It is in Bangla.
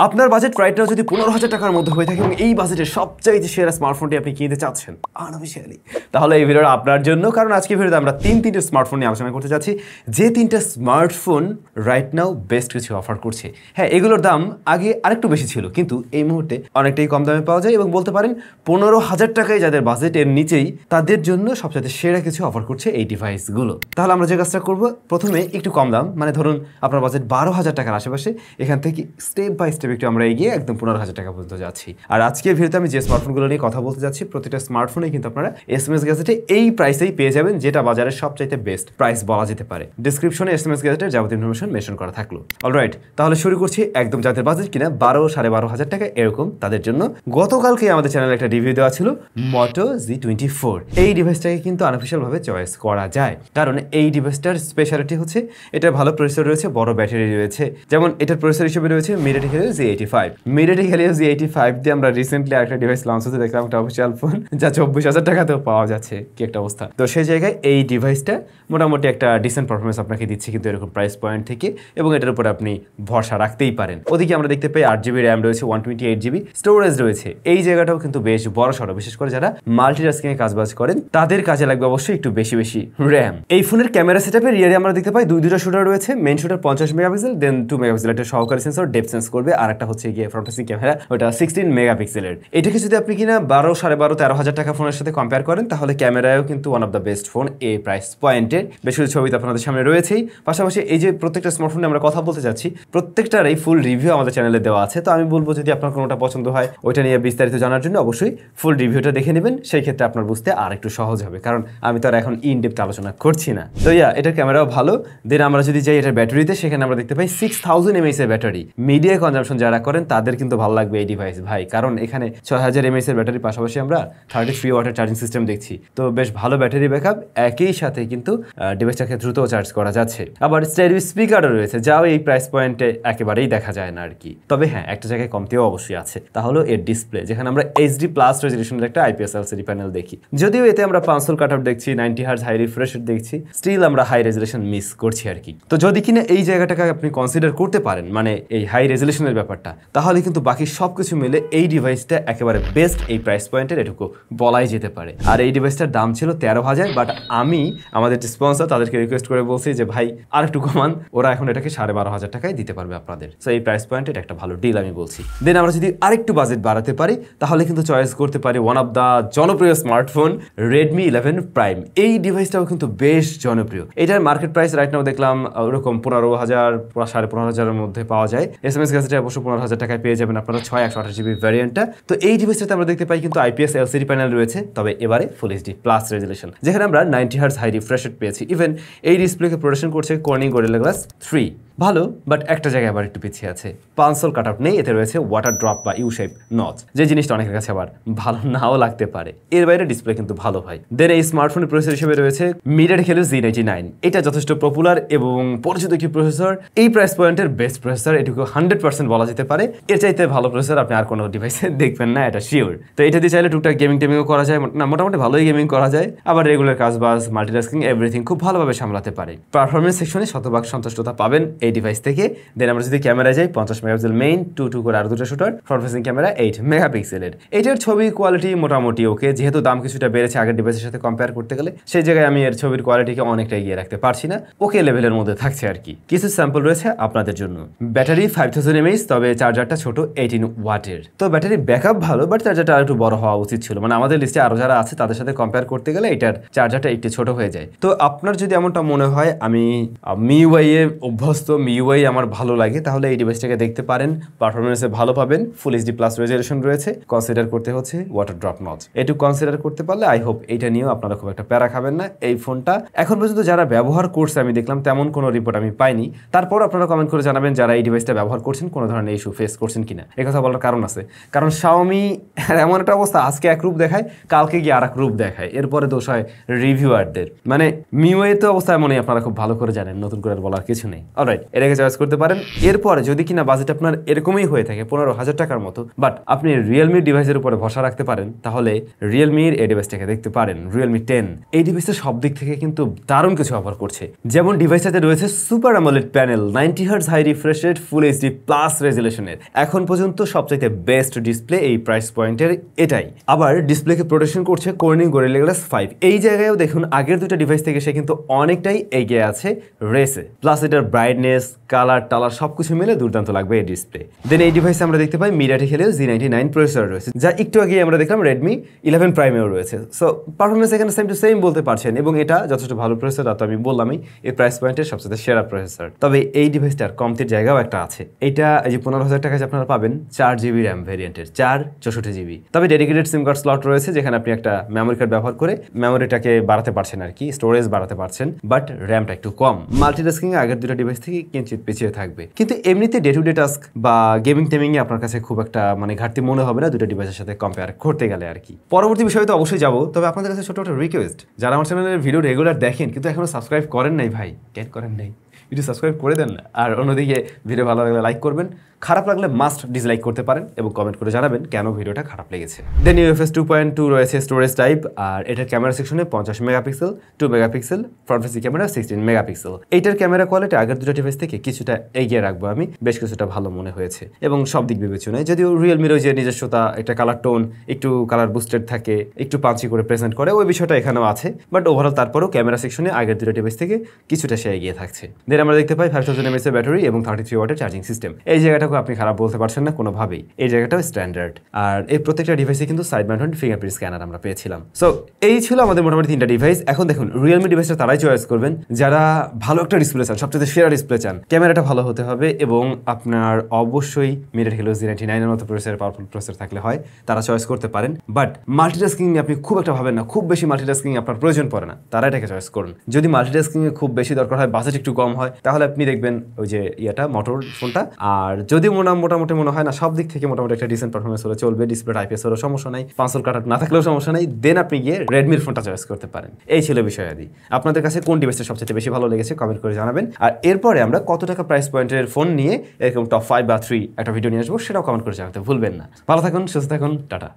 আপনার বাজেট রাইট নাও যদি 15,000 টাকার মধ্যে হয়ে থাকে এবং এই বাজেটের সবচাইতে সেরা স্মার্টফোনটি আপনি কিনতে চাচ্ছেন আনঅফিশিয়ালি, তাহলে এই ভিডিওটা আপনার জন্য। কারণ আজকে ভিডিওতে আমরা তিনটে স্মার্টফোন নিয়ে আলোচনা করতে যাচ্ছি, যে তিনটা স্মার্টফোন রাইট নাও বেস্ট কিছু অফার করছে। হ্যাঁ, এগুলোর দাম আগে আরেকটু বেশি ছিল, কিন্তু এই মুহূর্তে অনেকটাই কম দামে পাওয়া যায় এবং বলতে পারেন 15,000 টাকায় যাদের বাজেট এর নিচেই, তাদের জন্য সবচেয়ে সেরা কিছু অফার করছে এই ডিভাইসগুলো। তাহলে আমরা যে কাজটা করবো, প্রথমে একটু কম দাম, মানে ধরুন আপনার বাজেট 12,000 টাকার আশেপাশে, এখান থেকে স্টেপ বাই স্টেপ একটু আমরা এগিয়ে একদম 15,000 টাকা পর্যন্ত যাচ্ছি। আর আজকের ভিডিওতে আমি যে স্মার্টফোনগুলো নিয়ে কথা বলতে যাচ্ছি, প্রতিটা স্মার্টফোনে কিন্তু আপনারা SMS গ্যাজেটে এই প্রাইসেই পেয়ে যাবেন, যেটা বাজারের সবচাইতে বেস্ট প্রাইস বলা যেতে পারে। ডিসক্রিপশনে SMS গ্যাজেটের যাবতীয় ইনফরমেশন মেনশন করা থাকলো। অলরাইট, তাহলে শুরু করছি একদম যাদের বাজেট কিনা 12-12,500 টাকা এরকম, তাদের জন্য গতকালকে আমাদের চ্যানেলে একটা রিভিউ দেওয়া ছিল Moto Z24। এই ডিভাইসটাকে কিন্তু আনঅফিশিয়াল ভাবে চয়েস করা যায়, কারণ এই ডিভাইসটার স্পেশালিটি হচ্ছে এটা ভালো প্রসেসর রয়েছে, বড় ব্যাটারি রয়েছে। যেমন এটার প্রসেসর হিসেবে রয়েছে MediaTek Helio Z85। MediaTek Helio Z85 দিয়ে আমরা রিসেন্টলি একটা ডিভাইস লঞ্চ হতে দেখলাম, একটা অফিসিয়াল ফোন, যা 24,000 টাকাতেও পাওয়া যাচ্ছে। কি একটা অবস্থা! তো সেই জায়গায় এই ডিভাইসটা মোটামুটি একটা ডিসেন্ট পারফরমেন্স আপনাকে দিচ্ছে কিন্তু এরকম প্রাইস পয়েন্ট থেকে, এবং এটার উপর আপনি ভরসা রাখতেই পারেন। ওদিকে আমরা দেখতে পাই 8GB র্যাম রয়েছে, 128GB স্টোরেজ রয়েছে। এই জায়গাটাও কিন্তু বেশ বড় সড়ো, বিশেষ করে যারা মাল্টিটাস্কিং এ কাজবাজ করেন তাদের কাজে লাগবে অবশ্যই একটু বেশি র্যাম। এই ফোনের ক্যামেরা সেটআপের রিয়ারে আমরা দেখতে পাই দুইটা শুটার রয়েছে। মেইন শুটার 50 মেগাপিক্সেল, দেন 2 মেগাপিক্সেল একটা সহকারী সেন্সর ডেপথ সেন্স করবে, আর একটা হচ্ছে গিয়ে ফ্রন্ট ফেসিং ক্যামেরা, ওটা 16 মেগাপিক্সেলের। এটাকে যদি আপনি কিনা 12-13,000 টাকা ফোনের সাথে কম্পেয়ার করেন, তাহলে ক্যামেরায়ও কিন্তু one of the best phone এই প্রাইস পয়েন্টের। বেশ কিছু ছবি তো আপনাদের সামনে রয়েছেই, পাশাপাশি এই যে প্রত্যেকটা স্মার্টফোনে আমরা কথা বলতে যাচ্ছি, প্রত্যেকটার এই ফুল রিভিউ আমাদের চ্যানেলে দেওয়া আছে। তো আমি বলবো যদি আপনার কোনোটা পছন্দ হয়, ওইটা নিয়ে বিস্তারিত জানার জন্য অবশ্যই ফুল রিভিউটা দেখে নেবেন। সেই ক্ষেত্রে আপনার বুঝতে আর একটু সহজ হবে, কারণ আমি তো আর এখন ইন ডেপথ আলোচনা করছি না। তো এটার ক্যামেরাও ভালো। দেন আমরা যদি যাই এটার ব্যাটারিতে, সেখানে আমরা দেখতে পাই 6000 mAh এর ব্যাটারি। মিডিয়া কনজাম্পশন যারা করেন তাদের কিন্তু ভালো লাগবে এই ডিভাইস ভাই, কারণ এখানে 6000 mAh এর ব্যাটারির পাশাপাশি আমরা 33 ওয়াটের চার্জিং সিস্টেম দেখছি। তো বেশ ভালো ব্যাটারি ব্যাকআপ, একই সাথে কিন্তু ডিভাইসটাকে দ্রুত চার্জ করা যাচ্ছে। আবার স্টেরিও স্পিকারও রয়েছে, যাও এই প্রাইস পয়েন্টে একেবারেই দেখা যায় না আর কি। তবে হ্যাঁ, একটা জায়গায় কমতিও অবশ্যই আছে, তাহলে এর ডিসপ্লে, যেখানে আমরা HD+ রেজলিউশনের একটা IPS LCD প্যানেল দেখি। যদিও এতে আমরা 500 কাটআউট দেখছি, 90 হার্জ হাই রিফ্রেশ রেট দেখছি, স্টিল আমরা হাই রেজলিউশন মিস করছি আর কি। তো যদি কিনা এই জায়গাটাকে আপনি কনসিডার করতে পারেন, মানে এই হাই রেজলিউশনের ব্যাপারটা, তাহলে কিন্তু বাকি সবকিছু মিলে এই ডিভাইসটা একেবারে বেস্ট এই প্রাইস পয়েন্টের, এটুকু বলাই যেতে পারে। আর এই ডিভাইসটার দাম ছিল 13,000, বাট আমি আমাদের স্পন্সর তাদেরকে রিকোয়েস্ট করে বলছি যে ভাই আর একটু কমান, ওরা এখন এটাকে 12,500 টাকায় দিতে পারবে আপনাদের। সো এই প্রাইস পয়েন্টে এটা একটা ভালো ডিল আমি বলছি। দেন আমরা যদি আরেকটু বাজেট বাড়াতে পারি, তাহলে কিন্তু চয়েস করতে পারি ওয়ান অফ দ্য জনপ্রিয় স্মার্টফোন Redmi 11 Prime। এই ডিভাইসটাও কিন্তু বেশ জনপ্রিয়। এটার মার্কেট প্রাইস রাইট নাও দেখলাম ওরকম 15,000 15,500 মধ্যে পাওয়া যায়। SMS গ্যাজেটে অবশ্য 15,000 টাকায় পেয়ে যাবেন আপনারা 6/128GB ভ্যারিয়েন্টটা। তো এই ডিভাইসটাতে আমরা দেখতে পাই কিন্তু IPS LCD প্যানেল রয়েছে, তবে এবারে ফুল HD+ রেজলিউশন, যেখানে আমরা 90 হার্জ হাই রিফ্রেশ রেট পেয়েছি। ইভেন এই ডিসপ্লেকে প্রোডাকশন করছে Corning Gorilla Glass 3। ভালো, বাট একটা জায়গায় আবার একটু পিছিয়ে আছে, পানসোল কাট আউট নেই। এতে রয়েছে ওয়াটার ড্রপ বা ইউ শেপ নচ, যে জিনিসটা অনেকের কাছে আবার ভালো নাও লাগতে পারে। এর বাইরে ডিসপ্লে কিন্তু ভালো হয়। দেন এই স্মার্টফোনের প্রসেসর হিসেবে রয়েছে MediaTek Helio Z99। এটা যথেষ্ট পপুলার এবং পরিচিত একটি প্রসেসর, এই প্রাইস পয়েন্টের বেস্ট প্রসেসর, এটুকু 100% বলা যেতে পারে। এর চাইতে ভালো প্রসেসর আপনি আর কোনো ডিভাইসে দেখবেন না, এটা শিওর। তো এটা দিয়ে চাইলে টুকটাক গেমিং টেমিংও করা যায়, না মোটামুটি ভালোই গেমিং করা যায়। আবার রেগুলার কাজবাজ, মাল্টিটাস্কিং, এভরিথিং খুব ভালোভাবে সামলাতে পারে। পারফরমেন্স সেকশনে শতভাগ সন্তুষ্টতা পাবেন এই ডিভাইস থেকে। দেন আমরা যদি ক্যামেরা যাই, 50 মেগাপিক্সেল মেইন, 2 করে আরো দুটো শুটার, ফ্রন্ট ফেসিং ক্যামেরা 8 মেগাপিক্সেলের। এটার ছবি কোয়ালিটি মোটামুটি ওকে, যেহেতু দাম কিছুটা বেড়েছে আগের ডিভাইসের সাথে কম্পেয়ার করতে গেলে, সেই জায়গায় আমি এর ছবির কোয়ালিটিকে অনেকটা এগিয়ে রাখতে পারছি না, ওকে লেভেলের মধ্যে থাকছে আর কি। কিছু স্যাম্পল রয়েছে আপনাদের জন্য। ব্যাটারি 5000 mAh, তবে চার্জারটা ছোট 18 ওয়াটের। তো ব্যাটারি ব্যাকআপ ভালো, বাট চার্জারটা আর একটু বড় হওয়া উচিত ছিল, মানে আমাদের লিস্টে আরো যারা আছে তাদের সাথে কম্পেয়ার করতে গেলে এটার চার্জারটা একটু ছোট হয়ে যায়। তো আপনার যদি এমনটা মনে হয়, আমি MIUI এ অভ্যস্ত, MIUI আমার ভালো লাগে, তাহলে এই ডিভাইসটাকে দেখতে পারেন। পারফরমেন্সে ভালো পাবেন, ফুল HD+ রেজলিউশন রয়েছে। কনসিডার করতে হচ্ছে ওয়াটার ড্রপ নচ, এটুকু কনসিডার করতে পারলে আই হোপ এইটা নিয়েও আপনারা খুব একটা প্যারা খাবেন না। এই ফোনটা এখন পর্যন্ত যারা ব্যবহার করছে আমি দেখলাম, তেমন কোনো রিপোর্ট আমি পাইনি। তারপর আপনারা কমেন্ট করে জানাবেন যারা এই ডিভাইসটা ব্যবহার করছেন কোনো ধরনের ইস্যু ফেস করছেন কিনা। এই কথা বলার কারণ আছে, কারণ Xiaomi এমন একটা অবস্থা, আজকে এক রূপ দেখায়, কালকে গিয়ে আর এক রূপ দেখায়, এরপরে দোষ হয় রিভিউয়ারদের। মানে MIUI তো অবস্থা এমনই, আপনারা খুব ভালো করে জানেন, নতুন করে বলার কিছু নেই। অলরাইট, এটাকে চয়েস করতে পারেন। এরপরে যদি কিনা বাজেট আপনার এরকমই হয়ে থাকে 15,000 টাকার মতো, বাট আপনি রিয়েলমি ডিভাইসের উপরে ভরসা রাখতে পারেন, তাহলে রিয়েলমির এই ডিভাইসটাকে দেখতে পারেন, Realme 10। এই ডিভাইসটা সব দিক থেকে কিন্তু দারুণ কিছু অফার করছে। যেমন ডিভাইসটাতে রয়েছে super AMOLED panel, 90 hertz high refresh rate, full HD+ রেজুলেশনের। এখন পর্যন্ত সবচাইতে বেস্ট ডিসপ্লে এই প্রাইস পয়েন্টের এটাই। আবার ডিসপ্লেকে প্রোটেকশন করছে কর্নিং গরিলা গ্লাস 5। এই জায়গায়ও দেখুন আগের দুটো ডিভাইস থেকে সে কিন্তু অনেকটাই এগিয়ে আছে রেসে। প্লাস এটার ব্রাইটনেস, কালার টালার সবকিছু মিলে দুর্দান্ত লাগবে এই ডিসপ্লে। দেন এই ডিভাইসে আমরা দেখতে পাই মিডিয়াটেক হেলিও Z99 প্রসেসর রয়েছে, যা একটু আগে আমরা দেখলাম Redmi 11 প্রাইমেও রয়েছে। সো পারফরমেন্স এখানে সেম টু সেম বলতে পারছেন, এবং এটা যথেষ্ট ভালো প্রসেসর। তা তো আমি বললামই এই প্রাইস পয়েন্টের সবচেয়ে সেরা প্রসেসর। তবে এই ডিভাইসটার কমতির জায়গাও একটা আছে। এটা এই যে 15,000 টাকায় আপনারা পাবেন 4GB র্যাম ভেরিয়েন্টের, 4/64GB। তবে ডেডিকেটেড সিম কার্ড স্লট রয়েছে, যেখানে আপনি একটা মেমোরি কার্ড ব্যবহার করে মেমোরিটাকে বাড়াতে পারছেন আর কি, স্টোরেজ বাড়াতে পারছেন, বাট র্যামটা একটু কম। মাল্টিটাস্কিং আগের দুটো ডিভাইস থেকে কিঞ্চিত পিছিয়ে থাকবে, কিন্তু এমনিতে ডে টু ডে টাস্ক বা গেমিং টেমিং এ আপনার কাছে খুব একটা মানে ঘাটতি মনে হবে না দুটো ডিভাইসের সাথে কম্পেয়ার করতে গেলে আর কি। পরবর্তী বিষয়ে তো অবশ্যই যাবো, তবে আপনাদের কাছে ছোট একটা রিকোয়েস্ট, যারা আমার চ্যানেলের ভিডিও রেগুলার দেখেন কিন্তু এখনো সাবস্ক্রাইব করেন নাই ভাই, কেন করেন নাই, ভিডিও সাবস্ক্রাইব করে দেন না। আর অন্যদিকে ভিডিও ভালো লাগলে লাইক করবেন, খারাপ লাগলে মাস্ট ডিসলাইক করতে পারেন এবং কমেন্ট করে জানাবেন কেন ভিডিওটা খারাপ লেগেছে। দেন UFS 2.2 রয়েছে স্টোরেজ টাইপ, আর এটার ক্যামেরা সেকশনে 50 megapixel, 2 megapixel front facing camera, 16 megapixel. এইটার ক্যামেরা কোয়ালিটি আগের দুটো ডিভাইস থেকে কিছুটা এগিয়ে রাখবো আমি, বেশ কিছুটা ভালো মনে হয়েছে এবং সব দিক বিবেচনায়। যদিও রিয়েলমির যে নিজস্বতা, একটা কালার টোন একটু কালার বুস্টেড থাকে, একটু পাঞ্চি করে প্রেজেন্ট করে, ওই বিষয়টা এখানেও আছে, বাট ওভারঅল তারপরেও ক্যামেরা সেকশনে আগের দুটো ডিভাইস থেকে কিছুটা সে এগিয়ে থাকছে। দেন আমরা দেখতে পাই 5000 mAh এর ব্যাটারি এবং 33 ওয়াটের চার্জিং সিস্টেম। এই জায়গাটাকে আপনি খারাপ বলতে পারছেন না কোনোভাবেই, এই জায়গাটাও স্ট্যান্ডার্ড। আর এই প্রত্যেকটা ডিভাইসে কিন্তু সাইড মাউন্টেড ফিঙ্গারপ্রিন্ট স্ক্যানার আমরা পেয়েছিলাম। সো এই ছিল আমাদের মোটামুটি 3টা ডিভাইস। এখন দেখুন রিয়েলমি ডিভাইসটা তারাই চয়েস করবেন যারা ভালো একটা ডিসপ্লে চান, সবচেয়ে সেরা ডিসপ্লে চান, ক্যামেরাটা ভালো হতে হবে এবং আপনার অবশ্যই মিডিয়াটেক হেলিও Z99 এর মতো প্রসেসর, পাওয়ারফুল প্রসেসর থাকলে হয়, তারা চয়েস করতে পারেন। বাট মাল্টিটাস্কিং আপনি খুব একটা ভাবেন না, খুব বেশি মাল্টিটাস্কিং আপনার প্রয়োজন পড়ে না, তারা এটাকে চয়েস করুন। যদি মাল্টিটাস্কিং এ খুব বেশি দরকার হয়, বাজেট একটু কম হয়, তাহলে আপনি দেখবেন ওই যে ইয়েটা মোটর ফোনটা। আর যদি মোটামুটি মনে হয় না সব দিক থেকে মোটামুটি একটা ডিসেন্ট পারফরমেন্স হলে চলবে, ডিসপ্লে IPS হলেও সমস্যা নাই, পাঁচল কাটার না থাকলেও সমস্যা নাই, দেন আপনি গিয়ে রেডমির ফোনটা চয়েস করতে পারেন। এই ছিল বিষয়াদি। আপনাদের কাছে কোন ডিভাইসটা সবচেয়ে বেশি ভালো লেগেছে কমেন্ট করে জানাবেন। আর এরপরে আমরা কত টাকা প্রাইস পয়েন্টের ফোন নিয়ে এরকম টপ 5 বা 3 একটা ভিডিও নিয়ে আসবো, সেটাও কমেন্ট করে জানাতে ভুলবেন না। ভালো থাকুন, সুস্থ থাকুন, টাটা।